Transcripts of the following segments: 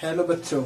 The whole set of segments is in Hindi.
हेलो बच्चों,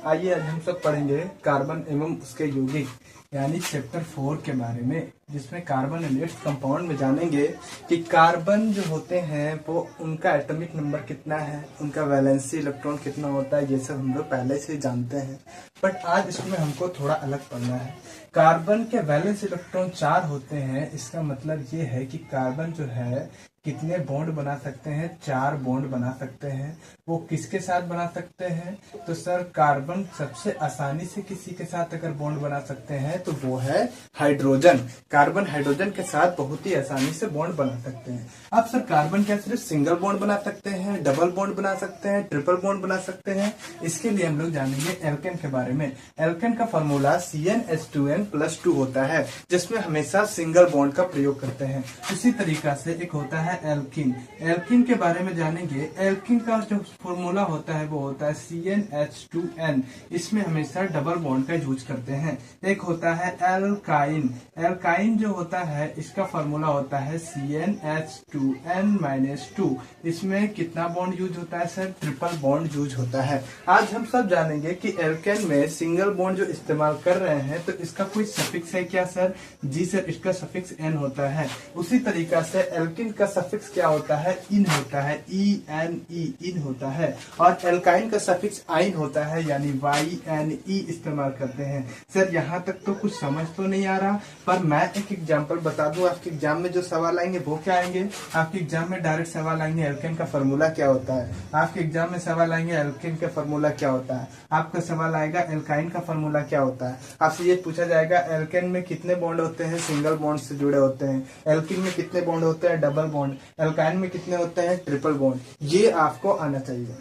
आइए आज हम सब पढ़ेंगे कार्बन एवं उसके यौगिक यानी चैप्टर 4 के बारे में, जिसमें कार्बन एलिमेंट्स कंपाउंड में जानेंगे कि कार्बन जो होते हैं वो उनका एटॉमिक नंबर कितना है, उनका वैलेंसी इलेक्ट्रॉन कितना होता है। ये सब हम लोग पहले से ही जानते हैं, बट आज इसमें हमको थोड़ा अलग पढ़ना है। कार्बन के वैलेंस इलेक्ट्रॉन 4 होते हैं। इसका मतलब ये है कि कार्बन जो है कितने बॉन्ड बना सकते हैं, 4 बॉन्ड बना सकते हैं। वो किसके साथ बना सकते हैं? तो सर कार्बन सबसे आसानी से किसी के साथ अगर बॉन्ड बना सकते हैं तो वो है हाइड्रोजन। कार्बन हाइड्रोजन के साथ बहुत ही आसानी से बॉन्ड बना सकते हैं। अब सर कार्बन क्या सिर्फ सिंगल बॉन्ड बना सकते हैं, डबल बॉन्ड बना सकते हैं, ट्रिपल बॉन्ड बना सकते हैं? इसके लिए हम लोग जानेंगे एल्केन के बारे में। एल्केन का फॉर्मूला CnH2n+2 होता है, जिसमें हमेशा सिंगल बॉन्ड का प्रयोग करते हैं। इसी तरीका से एक होता है एल्किन। एल्किन के बारे में जानेंगे। एल्किन का जो फॉर्मूला होता है वो होता है CnH2n। इसमें हमेशा डबल बॉन्ड का यूज करते हैं। एक होता है एल्काइन। एल्काइन जो होता है इसका फॉर्मूला होता है CnH2n-2। इसमें कितना बॉन्ड यूज होता है सर? ट्रिपल बॉन्ड यूज होता है। आज हम सब जानेंगे कि एल्केन में सिंगल बॉन्ड जो इस्तेमाल कर रहे हैं तो इसका कोई सफिक्स है क्या सर? जी सर, इसका सफिक्स n होता है। उसी तरीका से एल्किन का सफिक्स क्या होता है? इन होता है, ENE इन होता है। और एल्काइन का सफिक्स आइन होता है, यानी YNE इस्तेमाल करते हैं। सर यहाँ तक तो कुछ समझ तो नहीं आ रहा, पर मैं एक एग्जांपल बता दूं। आपके एग्जाम में जो सवाल आएंगे वो क्या आएंगे? आपके एग्जाम में डायरेक्ट सवाल आएंगे एल्केन का फॉर्मूला क्या होता है। आपके एग्जाम में सवाल आएंगे एल्केन का फॉर्मूला क्या होता है। आपका सवाल आएगा एल्काइन का फॉर्मूला क्या होता है। आपसे ये पूछा जाएगा एल्केन में कितने बॉन्ड होते हैं, सिंगल बॉन्ड से जुड़े होते हैं। एल्किन में कितने बॉन्ड होते हैं, डबल बॉन्ड। एल्काइन में कितने होते हैं, ट्रिपल बॉन्ड। ये आपको आना चाहिए।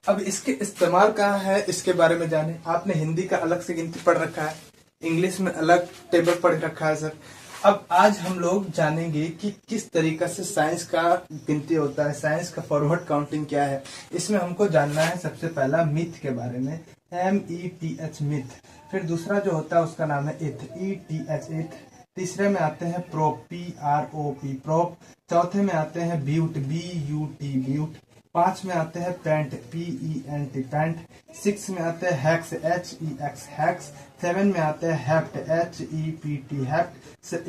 अब इसके इस्तेमाल कहाँ है इसके बारे में जाने। आपने हिंदी का अलग से गिनती पढ़ रखा है, इंग्लिश में अलग टेबल पढ़ रखा है सर। अब आज हम लोग जानेंगे कि किस तरीका से साइंस का गिनती होता है, साइंस का फॉरवर्ड काउंटिंग क्या है। इसमें हमको जानना है सबसे पहला मिथ के बारे में, METH मिथ। फिर दूसरा जो होता है उसका नाम है इथ, ETH इथ। तीसरे में आते हैं प्रोप, PROP प्रोप। चौथे में आते हैं ब्यूट, BUT ब्यूट। 5 में आते हैं पेंट, PENT पेंट। 6 में आते हैं हेक्स, HEX हेक्स। 7 में आते हैं हेप्ट, HEPT हेप्ट।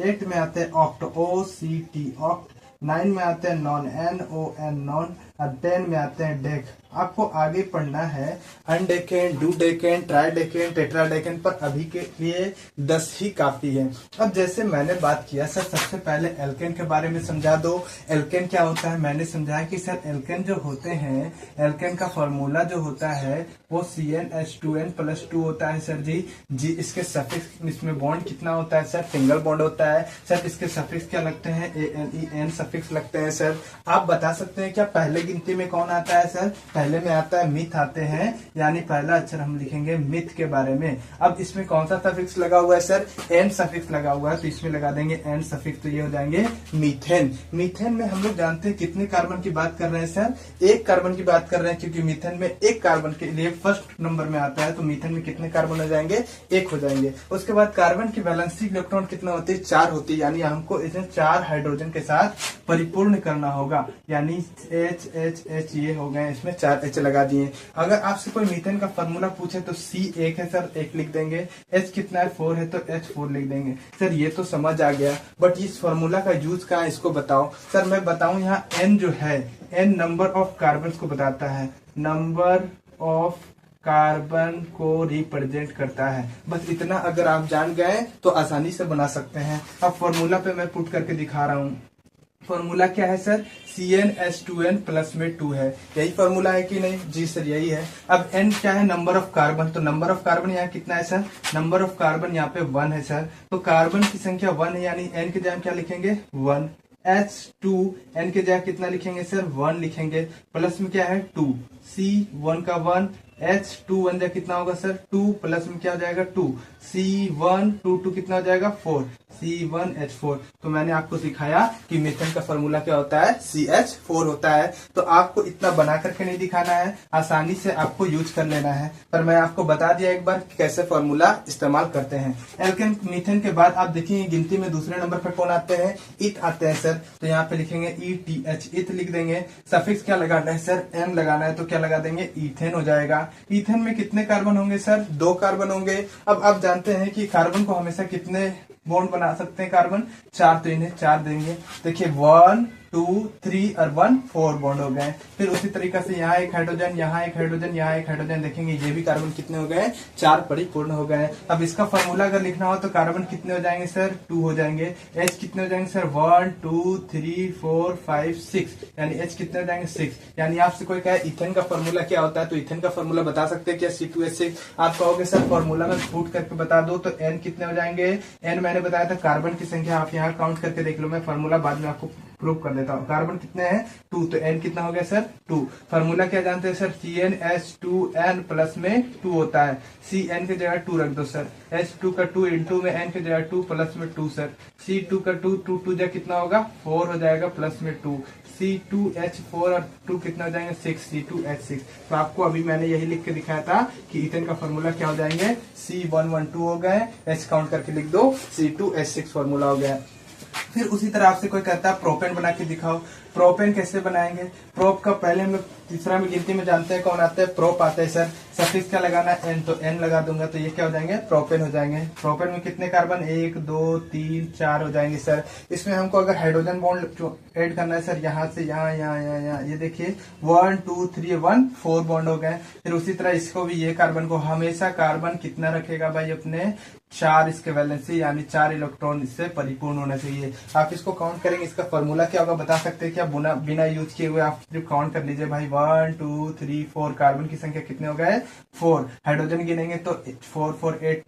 8 में आते हैं ऑक्ट, OCT ऑक्ट। 9 में आते हैं नॉन, NON नॉन। और 10 में आते हैं डेक। आपको आगे पढ़ना है अनडेकेन, डूडेकेन, ट्राइडेकेन, टेट्राडेकेन, पर अभी के लिए 10 ही काफी है। अब जैसे मैंने बात किया सर, सबसे पहले एल्केन के बारे में समझा दो। एल्केन क्या होता है मैंने समझाया कि सर एल्केन जो होते हैं, एल्केन का फॉर्मूला जो होता है वो CnH2n+2 होता है सर जी। इसके सफिक्स, इसमें बॉन्ड कितना होता है सर? सिंगल बॉन्ड होता है सर। इसके सफिक्स क्या लगते हैं? ANEN सफिक्स लगते हैं सर। आप बता सकते हैं क्या पहले गिनती में कौन आता है सर? पहले में आता है मिथ आते हैं, यानी पहला अक्षर हम लिखेंगे मिथ के बारे में। अब इसमें कौन सा सफिक्स लगा हुआ है सर? एन सफिक्स लगा हुआ है, तो इसमें लगा देंगे एन सफिक्स, तो ये हो जाएंगे मीथेन। मीथेन में हम लोग जानते हैं कितने कार्बन की बात कर रहे हैं सर? 1 कार्बन की बात कर रहे हैं, क्योंकि मीथेन में 1 कार्बन के लिए फर्स्ट नंबर में आता है, तो मीथेन में कितने कार्बन हो जाएंगे? 1 हो जाएंगे। उसके बाद कार्बन की वैलेंसी इलेक्ट्रॉन कितना होती है? 4 होती है, यानी हमको इसे 4 हाइड्रोजन के साथ परिपूर्ण करना होगा, यानी H ये हो गए, इसमें 4 H लगा दिए। अगर आपसे कोई मीथेन का फॉर्मूला पूछे तो C 1 है सर, 1 लिख देंगे। H कितना है? 4 है, तो H4 लिख देंगे। सर ये तो समझ आ गया, बट इस फॉर्मूला का यूज कहाँ है इसको बताओ। सर मैं बताऊं, यहाँ N जो है, N नंबर ऑफ कार्बन को बताता है, नंबर ऑफ कार्बन को रिप्रेजेंट करता है। बस इतना अगर आप जान गए तो आसानी से बना सकते हैं। अब फॉर्मूला पे मैं पुट करके दिखा रहा हूँ। फॉर्मूला क्या है सर? CnH2n+2 है। यही फॉर्मूला है कि नहीं? जी सर यही है। अब N क्या है? Number of carbon. तो नंबर ऑफ कार्बन यहाँ कितना है सर? नंबर ऑफ कार्बन यहाँ पे 1 है सर। तो कार्बन की संख्या 1 है, यानी N की जगह क्या लिखेंगे? 1। H2 N की जगह कितना लिखेंगे सर? 1 लिखेंगे। प्लस में क्या है? 2। C1 का 1, H2 1 जा कितना होगा सर? 2। प्लस में क्या हो जाएगा? 2। C1 2 कितना हो जाएगा? 4। C1H4। तो मैंने आपको सिखाया कि मीथेन का फॉर्मूला क्या होता है? CH4 होता है। तो आपको इतना बना करके नहीं दिखाना है, आसानी से आपको यूज कर लेना है। पर मैं आपको बता दिया एक बार कि कैसे फॉर्मूला इस्तेमाल करते हैं। एल्केन मीथेन के बाद आप देखिए गिनती में दूसरे नंबर पर कौन आते हैं? इथ आते हैं सर। तो यहाँ पे लिखेंगे ETH, इथ लिख देंगे। सफिक्स क्या लगाना है सर? M लगाना है, तो क्या लगा देंगे? इथेन हो जाएगा। ईथेन में कितने कार्बन होंगे सर? 2 कार्बन होंगे। अब आप जानते हैं कि कार्बन को हमेशा कितने बॉन्ड बना सकते हैं कार्बन? 4, तो इन्हें 4 देंगे। देखिए 1 2 3 और 1 4 बॉन्ड हो गए। फिर उसी तरीका से यहाँ एक हाइड्रोजन, यहाँ एक हाइड्रोजन, यहाँ एक हाइड्रोजन, देखेंगे ये भी कार्बन कितने हो गए? 4 परिपूर्ण हो गए। अब इसका फॉर्मूला अगर लिखना हो तो कार्बन कितने हो जाएंगे सर? 2 हो जाएंगे। H कितने हो जाएंगे सर? 1 2 3 4 5 6, यानी H कितने हो जाएंगे? 6। यानी आपसे कोई कहे इथेन का फॉर्मूला क्या होता है, तो इथेन का फॉर्मूला बता सकते हैं क्या? C2H6। आप कहोगे सर फॉर्मूला में फुट करके बता दो, तो N कितने हो जाएंगे? N मैंने बताया था कार्बन की संख्या, आप यहाँ काउंट करके देख लो, मैं फॉर्मूला बाद में आपको प्रूव कर देता हूँ। कार्बन कितने हैं? 2, तो N कितना हो गया सर? 2। फॉर्मूला क्या जानते हैं सर? CnH2n प्लस में 2 होता है। Cn की जगह 2 रख दो सर। H2 का 2 इंटू में N की जगह 2 प्लस में 2 सर। C2 का 2 2 2 जगह कितना होगा? 4 हो जाएगा प्लस में 2। C2H4 और 2 कितना हो जाएंगे? 6, C2H6। तो आपको अभी मैंने यही लिख के दिखाया था कि इथेन का फॉर्मूला क्या हो जाएंगे? C112 हो गए, H काउंट करके लिख दो, C2H6 फॉर्मूला हो गया। फिर उसी तरह आपसे कोई कहता है प्रोपेन बना के दिखाओ। प्रोपेन कैसे बनाएंगे? प्रोप का पहले हम लोग तीसरा में गिनती में जानते हैं कौन आता है? प्रोप आता है सर। सफिक्स क्या लगाना है? N, तो N लगा दूंगा, तो ये क्या हो जाएंगे? प्रोपेन हो जाएंगे। प्रोपेन में कितने कार्बन? 1 2 3 4 हो जाएंगे सर। इसमें हमको अगर हाइड्रोजन बॉन्ड ऐड करना है सर, यहाँ से यहाँ यहाँ यहाँ यहाँ, ये देखिए 1 2 3 1 4 बॉन्ड हो गए। फिर उसी तरह इसको भी, ये कार्बन को हमेशा कार्बन कितना रखेगा भाई? अपने 4 इसके वैलेंसी, यानी 4 इलेक्ट्रॉन इससे परिपूर्ण होना चाहिए। आप इसको काउंट करेंगे, इसका फॉर्मूला क्या होगा बता सकते हैं क्या? बिना यूज किए हुए आप सिर्फ काउंट कर लीजिए भाई। 1 2 3 4, कार्बन की संख्या कितने हो गए? 4। हाइड्रोजन गिनेंगे तो 4 4 8।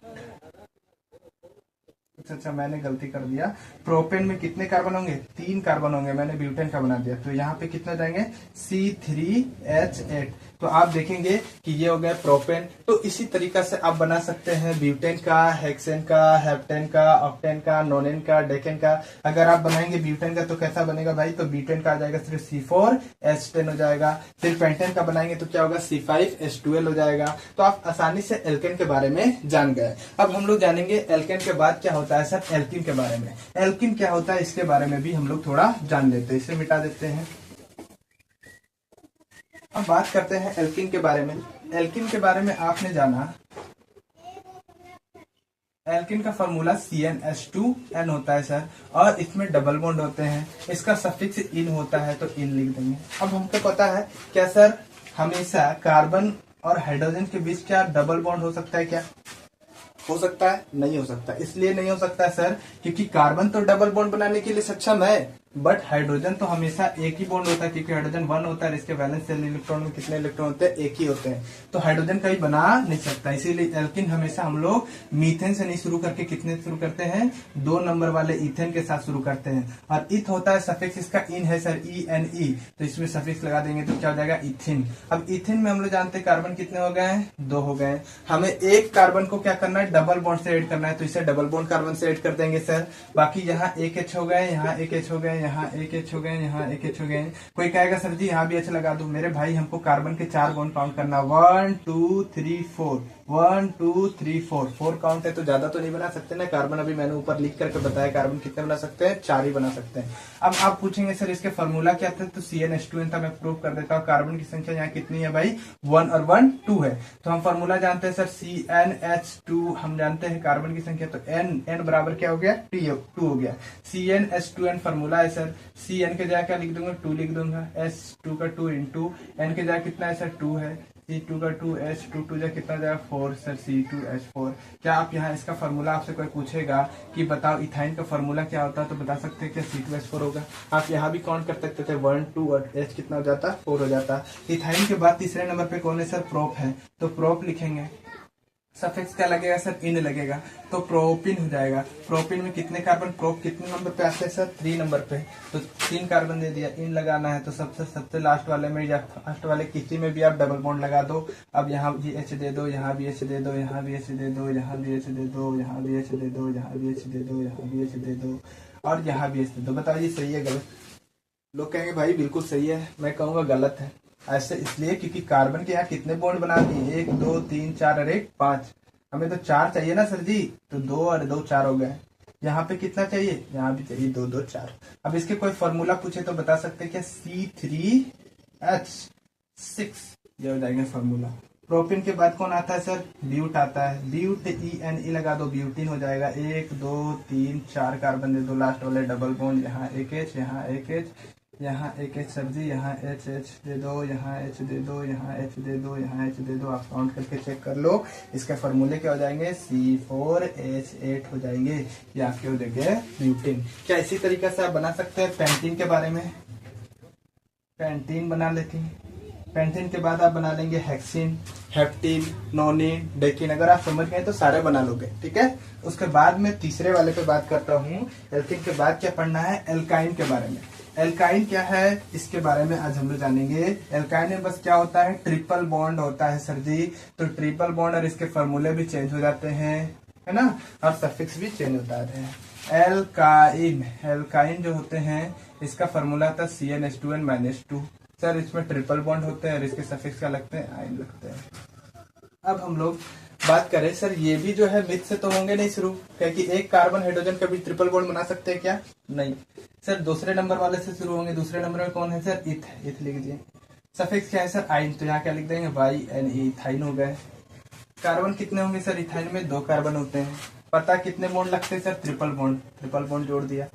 अच्छा, मैंने गलती कर दिया। प्रोपेन में कितने कार्बन होंगे? 3 कार्बन होंगे, मैंने ब्यूटेन का बना दिया। तो यहाँ पे कितने जाएंगे? C3H8। तो आप देखेंगे कि ये हो गया प्रोपेन। तो इसी तरीका से आप बना सकते हैं ब्यूटेन का, हेक्सेन का, हेप्टेन का, ऑक्टेन का, नोनेन का, डेकेन का। अगर आप बनाएंगे ब्यूटेन का तो कैसा बनेगा भाई? तो ब्यूटेन का आ जाएगा सिर्फ C4H10 हो जाएगा। फिर पेंटेन का बनाएंगे तो क्या होगा? C5H12 हो जाएगा। तो आप आसानी से एल्केन के बारे में जान गए। अब हम लोग जानेंगे एल्केन के बाद क्या होता है सर? एल्किन के बारे में। एल्किन क्या होता है इसके बारे में भी हम लोग थोड़ा जान लेते हैं। इसे मिटा देते हैं। अब बात करते हैं एल्किन के बारे में। एल्किन के बारे में आपने जाना, एल्किन का फॉर्मूला CnH2n होता है सर, और इसमें डबल बॉन्ड होते हैं। इसका सफिक्स इन होता है, तो इन लिख देंगे। अब हमको पता है क्या सर, हमेशा कार्बन और हाइड्रोजन के बीच क्या डबल बॉन्ड हो सकता है? क्या हो सकता है? नहीं हो सकता। इसलिए नहीं हो सकता सर क्योंकि कार्बन तो डबल बॉन्ड बनाने के लिए सक्षम है, बट हाइड्रोजन तो हमेशा एक ही बॉन्ड होता है, क्योंकि हाइड्रोजन 1 होता है, इसके वैलेंस शेल इलेक्ट्रॉन में कितने इलेक्ट्रॉन होते हैं? एक ही होते हैं। तो हाइड्रोजन कभी बना नहीं सकता। इसीलिए एल्किन हमेशा हम लोग मीथेन से नहीं शुरू करके कितने शुरू करते हैं? 2 नंबर वाले इथेन के साथ शुरू करते हैं। और इथ होता है, सफिक्स इसका इन है सर, ENE, तो इसमें सफिक्स लगा देंगे तो क्या हो जाएगा? इथिन। अब इथिन में हम लोग जानते हैं कार्बन कितने हो गए हैं? 2 हो गए। हमें एक कार्बन को क्या करना है? डबल बॉन्ड से ऐड करना है, तो इसे डबल बॉन्ड कार्बन से ऐड कर देंगे सर। बाकी यहाँ एक H हो गए, यहाँ एक H हो गए, यहाँ एक H हो गए, यहाँ एक H हो गए। कोई कहेगा सर जी यहाँ भी H लगा दो। मेरे भाई हमको कार्बन के 4 बॉन्ड काउंट करना, 1 2 3 4, 1 2 3 4, 4 काउंट है तो ज्यादा तो नहीं बना सकते ना। कार्बन अभी मैंने ऊपर लिख करके बताया कार्बन कितने बना सकते हैं? 4 ही बना सकते हैं। अब आप पूछेंगे सर इसके फॉर्मूला क्या था? तो CnH2n था। मैं प्रूव कर देता हूँ। कार्बन की संख्या यहाँ कितनी है भाई? 1 और 1 2 है। तो हम फॉर्मूला जानते हैं सर, CnH2 हम जानते हैं कार्बन की संख्या, तो n बराबर क्या हो गया? 2 हो गया। CnH2n फॉर्मूला है सर। Cn के जगह क्या लिख दूंगा? 2 लिख दूंगा। H2 का 2 इंटू n के जगह कितना है सर? 2 है। C2 का 2, H2 2 जगह कितना जाएगा? 4 सर, C2H4। क्या आप यहाँ इसका फॉर्मूला आपसे कोई पूछेगा कि बताओ इथाइन का फॉर्मूला क्या होता है, तो बता सकते हैं क्या? C2H4 होगा। आप यहाँ भी काउंट कर सकते थे, 1 2 और H कितना हो जाता? 4 हो जाता। इथाइन के बाद तीसरे नंबर पे कौन है सर? प्रोप है। तो प्रोप लिखेंगे, सफिक्स क्या लगेगा सर? इन लगेगा, तो प्रोपिन हो जाएगा। प्रोपिन में कितने कार्बन? प्रोप कितने नंबर पे आते हैं सर? 3 नंबर पे। तो 3 कार्बन दे दिया, इन लगाना है, तो सबसे लास्ट वाले में या फर्स्ट वाले किसी में भी आप डबल बॉन्ड लगा दो। अब यहाँ भी H दे दो, यहाँ भी H दे दो, यहाँ भी H दे दो, यहाँ भी H दे दो, यहाँ भी H दे दो, यहाँ भी H दे दो, यहाँ भी H दे दो, और यहाँ भी H दे दो। बताइए सही है गलत? लोग कहेंगे भाई बिल्कुल सही है, मैं कहूँगा गलत है। ऐसे इसलिए क्योंकि कार्बन के यहाँ कितने बॉन्ड बना दिए? 1 2 3 4 और 1 5। हमें तो 4 चाहिए ना सर जी, तो 2 और 2 4 हो गए। यहाँ पे कितना चाहिए? यहाँ भी चाहिए 2 2 4। अब इसके कोई फॉर्मूला पूछे तो बता सकते हैं क्या? C3H6 ये हो जाएगा फॉर्मूला। प्रोपिन के बाद कौन आता है सर? ब्यूट आता है। ब्यूट ENE लगा दो, ब्यूटीन हो जाएगा। 1 2 3 4 कार्बन दे दो, लास्ट वाले डबल बॉन्ड, यहाँ एक H, यहाँ एक H, यहाँ एक H सर जी, यहाँ H दे दो, यहाँ H दे दो, यहाँ H दे दो, यहाँ H दे दो। आप काउंट करके चेक कर लो। इसके फॉर्मूले क्या हो जाएंगे? C4H8 हो जाएंगे। ये आपके हो जाएंगे ब्यूटीन। क्या इसी तरीके से आप बना सकते हैं पेंटीन के बारे में? पेंटीन बना लेते हैं। पेंटीन के बाद आप बना लेंगे हेक्सिन, हेप्टीन, नोनिन, डेकिन। अगर आप समझ गए तो सारे बना लोगे, ठीक है। उसके बाद में तीसरे वाले पे बात करता हूँ। एल्किन के बाद क्या पढ़ना है? एल्काइन के बारे में। एल्काइन क्या है, इसके बारे में आज हम लोग जानेंगे। एल्काइन में बस क्या होता है? ट्रिपल बॉन्ड होता है सर जी। तो ट्रिपल बॉन्ड और इसके फॉर्मूले भी चेंज हो जाते हैं, है ना, और सफिक्स भी चेंज होता है। एल्काइन, एल्काइन जो होते हैं इसका फॉर्मूला था CnH2n-2। सर इसमें ट्रिपल बॉन्ड होते हैं और इसके सफिक्स क्या लगते हैं? आइन लगते हैं। अब हम लोग बात करें सर, ये भी जो है मिथ से तो होंगे नहीं शुरू, क्योंकि एक कार्बन हाइड्रोजन का भी ट्रिपल बॉन्ड बना सकते हैं क्या? नहीं सर। दूसरे नंबर वाले से शुरू होंगे। दूसरे नंबर में कौन है सर? इथ, इथ लिख दिए। सफिक्स क्या है सर? आइन, तो यहाँ क्या लिख देंगे? YNE, इथाइन हो गए। कार्बन कितने होंगे सर? इथाइन में 2 कार्बन होते हैं। पता कितने बॉन्ड लगते हैं sir? Triple bond. Triple bond जोड़ दिया।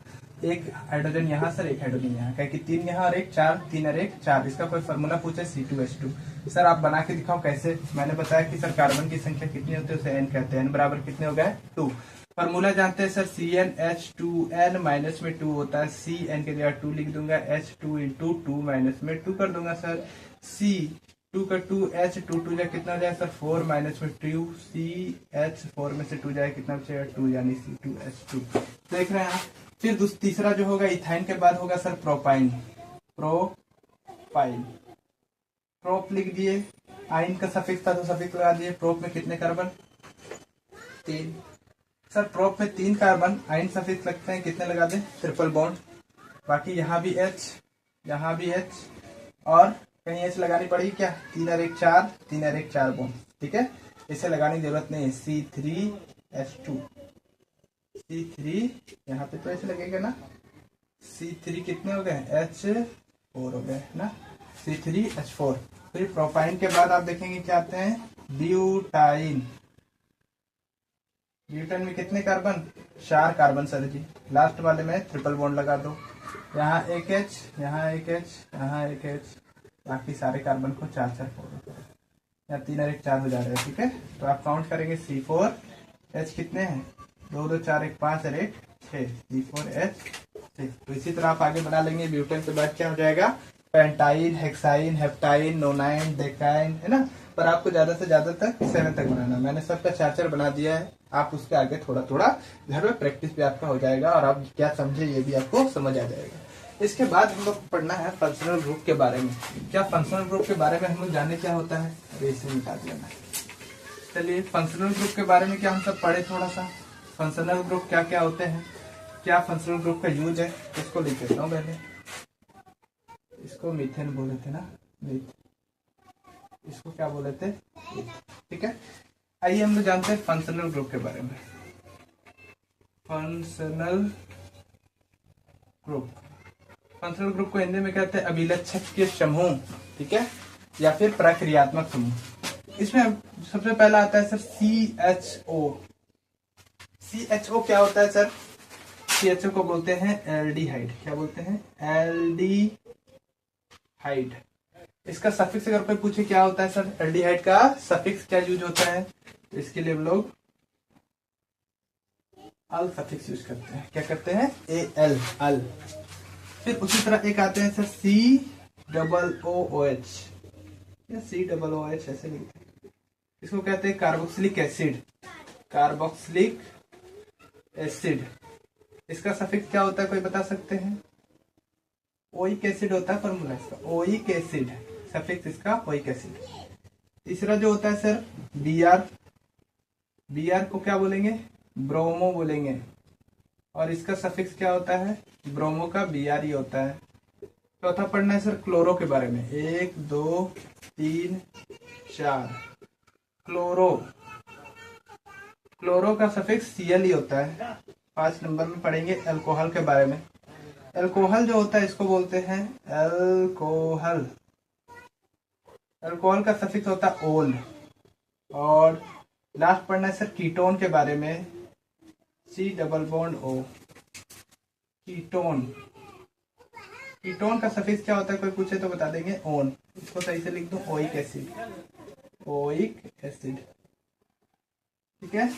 एक हाइड्रोजन यहाँ सर, एक हाइड्रोजन यहाँ, क्या कि 3 यहाँ और 1 4, 3 और 1 4। इसका कोई फॉर्मूला पूछे? C2H2। सर आप बना के दिखाओ कैसे? मैंने बताया कि सर कार्बन की संख्या कितनी होती है उसे n कहते हैं। n बराबर कितने हो गए? 2। फॉर्मूला जानते हैं सर? CnH2n माइनस में 2 होता है। Cn के जगह 2 लिख दूंगा, H2 इंटू 2 माइनस में 2 कर दूंगा सर। C 2 का 2, H2 जाए कितना हो जाए सर? 4 माइनस में 2, CH4 में से 2 जाए कितना बचेगा? 2, यानी C2H2। देख रहे हैं आप। फिर तीसरा जो होगा इथाइन के बाद होगा सर प्रोपाइन। प्रोपाइन, प्रोप लिख दिए। आइन का सफिक्स था तो सफिक्स लगा दिए। प्रोप में कितने कार्बन? 3। सर प्रोप में 3 कार्बन, आइन सफिक्स लगते हैं, कितने लगा दें? Triple bond. बाकी यहाँ भी H, यहाँ भी H, और कहीं H लगानी पड़ेगी क्या? 3 और 1 4, 3 और 1 4 बॉन्ड, ठीक है। इसे लगाने की जरूरत नहीं है। C3H2, C3 यहाँ पे तो ऐसे लगेगा ना। C3 कितने हो गए? H4 हो गए ना, C3H4। फिर प्रोपाइन के बाद आप देखेंगे क्या आते हैं? ब्यूटाइन। ब्यूटाइन में कितने कार्बन? 4 कार्बन सर जी। लास्ट वाले में ट्रिपल बॉन्ड लगा दो। यहाँ एक H, यहाँ एक H, यहाँ एक H, बाकी सारे कार्बन को 4 4 फोड़। यहाँ 3 और 1 4 हो जा रहे हैं, ठीक है। तो आप काउंट करेंगे C4H कितने हैं? 2 2 4 1 5 और 1 6, C4H6। तो इसी तरह आप आगे बना लेंगे। ब्यूटेन के बाद क्या हो जाएगा? पेंटाइन, हेक्साइन, हेप्टाइन, नोनाइन, डेकाइन, है ना। पर आपको ज्यादा से ज्यादा तक 7 तक बनाना। मैंने सबका 4 4 बना दिया है। आप उसके आगे थोड़ा थोड़ा घर में प्रैक्टिस भी आपका हो जाएगा और आप क्या समझे ये भी आपको समझ आ जाएगा। इसके बाद हम लोग पढ़ना है फंक्शनल ग्रुप के बारे में। क्या फंक्शनल ग्रुप के बारे में हम लोग जाने क्या होता है? अरे इसे मिटा दिया मैं। चलिए फंक्शनल ग्रुप के बारे में क्या हम सब पढ़े थोड़ा सा। फंक्शनल ग्रुप क्या क्या होते हैं, क्या फंक्शनल ग्रुप का यूज है, इसको लिख देता हूँ पहले। इसको मीथेन बोले थे ना, मीथ। इसको क्या बोले थे? ठीक है। आइए हम लोग जानते हैं फंक्शनल ग्रुप के बारे में। फंक्शनल ग्रुप, फंक्शनल ग्रुप को हिंदी में कहते हैं अभिलक्षक के समूह, ठीक है, या फिर प्रक्रियात्मक समूह। इसमें सबसे पहला आता है सर CHO। CHO क्या होता है सर? CHO को बोलते हैं एल्डिहाइड। क्या बोलते हैं? एल्डिहाइड। इसका सफिक्स अगर कोई पूछे क्या होता है सर, एल्डिहाइड का सफिक्स क्या यूज होता है, इसके लिए हम लोग अल सफिक्स यूज करते हैं। क्या करते हैं? AL, अल। फिर उसी तरह एक आते हैं सर COOH, या COOH ऐसे लिखते हैं। इसको कहते हैं कार्बोक्सिलिक एसिड। कार्बोक्सिलिक एसिड, इसका सफिक्स क्या होता है, कोई बता सकते हैं? ओइक एसिड होता है फॉर्मूला इसका, ओइक एसिड, सफिक्स इसका ओइक एसिड। तीसरा जो होता है सर Br। Br को क्या बोलेंगे? ब्रोमो बोलेंगे, और इसका सफिक्स क्या होता है? ब्रोमो का Br ही होता है। चौथा पढ़ना है सर क्लोरो के बारे में। 1 2 3 4 क्लोरो। क्लोरो का सफिक्स Cl ही होता है। 5 नंबर में पढ़ेंगे अल्कोहल के बारे में। अल्कोहल जो होता है इसको बोलते हैं अल्कोहल। अल्कोहल का सफिक्स होता है ओल। और लास्ट पढ़ना है सर कीटोन के बारे में, C double bond O, ketone. Ketone का सफिक्स क्या होता है, कोई पूछे तो बता देंगे, ओन। इसको सही से लिख दूं, ओइक एसिड, ओइक एसिड, ठीक है।